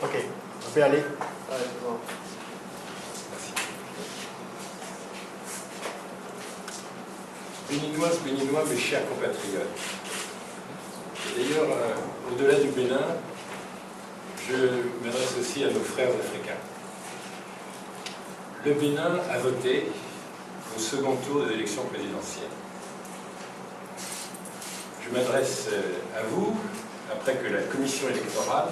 Ok, on peut aller. Merci. Béninoises, Béninois, mes chers compatriotes. Et d'ailleurs, au-delà du Bénin, je m'adresse aussi à nos frères africains. Le Bénin a voté au second tour des élections présidentielles. Je m'adresse à vous après que la commission électorale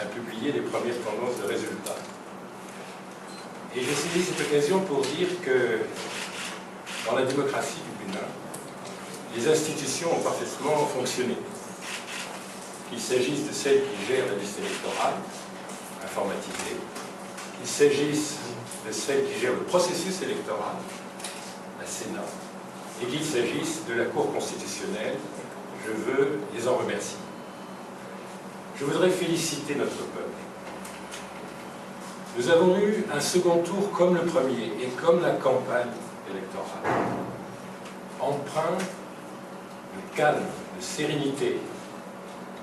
a publié les premières tendances de résultats. Et j'ai saisi cette occasion pour dire que dans la démocratie du Bénin, les institutions ont parfaitement fonctionné. Qu'il s'agisse de celles qui gèrent la liste électorale, informatisée, qu'il s'agisse de celles qui gèrent le processus électoral, la Sénat, et qu'il s'agisse de la Cour constitutionnelle, je veux les en remercier. Je voudrais féliciter notre peuple. Nous avons eu un second tour comme le premier et comme la campagne électorale, empreint de calme, de sérénité,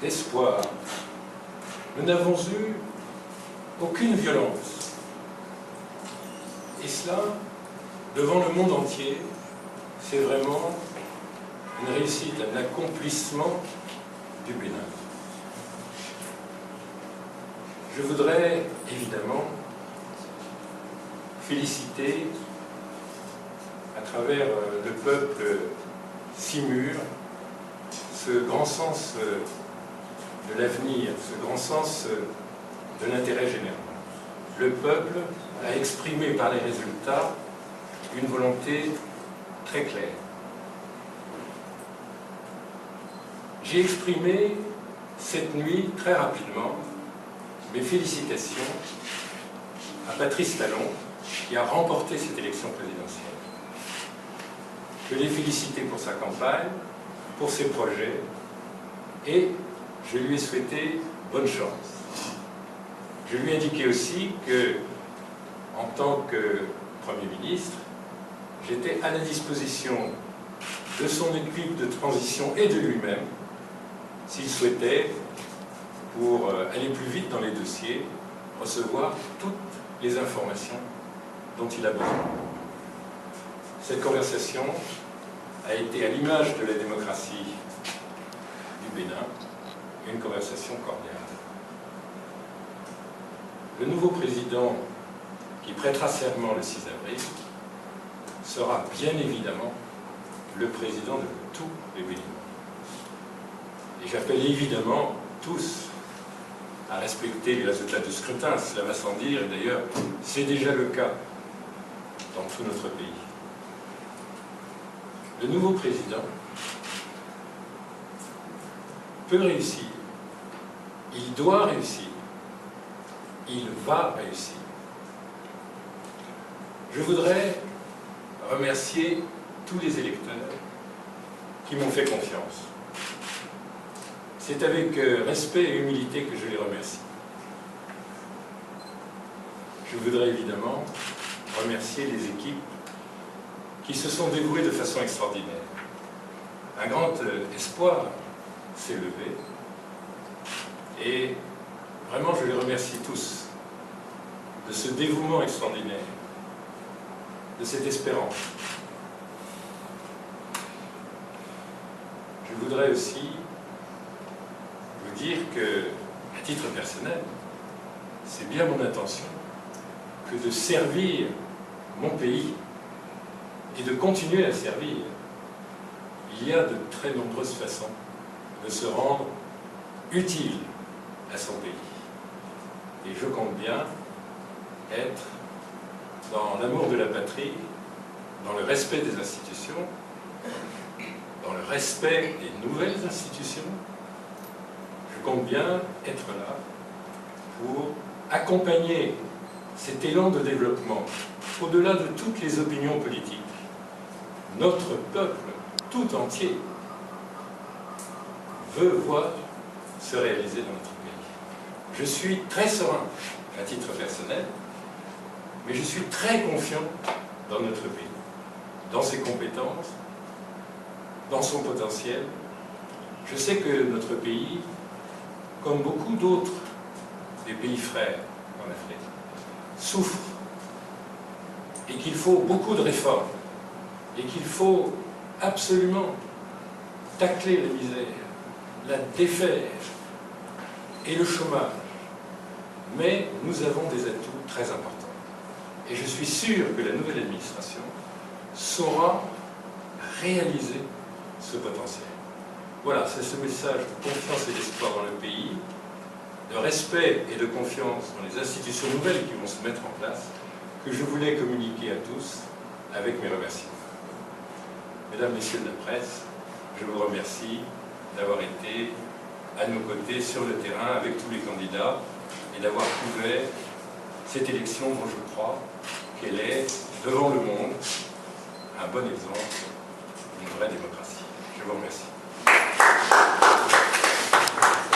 d'espoir. Nous n'avons eu aucune violence. Et cela, devant le monde entier, c'est vraiment une réussite, un accomplissement du Bénin. Je voudrais évidemment féliciter à travers le peuple si mûr ce grand sens de l'avenir, ce grand sens de l'intérêt général. Le peuple a exprimé par les résultats une volonté très claire. J'ai exprimé cette nuit très rapidement mes félicitations à Patrice Talon qui a remporté cette élection présidentielle. Je l'ai félicité pour sa campagne, pour ses projets et je lui ai souhaité bonne chance. Je lui ai indiqué aussi que, en tant que Premier ministre, j'étais à la disposition de son équipe de transition et de lui-même, s'il souhaitait, pour aller plus vite dans les dossiers, recevoir toutes les informations dont il a besoin. Cette conversation a été, à l'image de la démocratie du Bénin, une conversation cordiale. Le nouveau président qui prêtera serment le 6 avril sera bien évidemment le président de tous les Béninois. Et j'appelle évidemment tous à respecter les résultats du scrutin, cela va sans dire, et d'ailleurs c'est déjà le cas dans tout notre pays. Le nouveau président peut réussir, il doit réussir, il va réussir. Je voudrais remercier tous les électeurs qui m'ont fait confiance. C'est avec respect et humilité que je les remercie. Je voudrais évidemment remercier les équipes qui se sont dévouées de façon extraordinaire. Un grand espoir s'est levé et vraiment je les remercie tous de ce dévouement extraordinaire, de cette espérance. Je voudrais aussi vous dire que, à titre personnel, c'est bien mon intention que de servir mon pays et de continuer à servir. Il y a de très nombreuses façons de se rendre utile à son pays. Et je compte bien être dans l'amour de la patrie, dans le respect des institutions, dans le respect des nouvelles institutions. Je compte bien être là pour accompagner cet élan de développement au-delà de toutes les opinions politiques. Notre peuple tout entier veut voir se réaliser dans notre pays. Je suis très serein à titre personnel, mais je suis très confiant dans notre pays, dans ses compétences, dans son potentiel Je sais que notre pays, comme beaucoup d'autres des pays frères en Afrique, souffre et qu'il faut beaucoup de réformes et qu'il faut absolument tacler la misère, la défaire et le chômage. Mais nous avons des atouts très importants. Et je suis sûr que la nouvelle administration saura réaliser ce potentiel. Voilà, c'est ce message de confiance et d'espoir dans le pays, de respect et de confiance dans les institutions nouvelles qui vont se mettre en place, que je voulais communiquer à tous avec mes remerciements. Mesdames, Messieurs de la presse, je vous remercie d'avoir été à nos côtés sur le terrain avec tous les candidats et d'avoir couvert cette élection dont je crois qu'elle est, devant le monde, un bon exemple d'une vraie démocratie. Je vous remercie.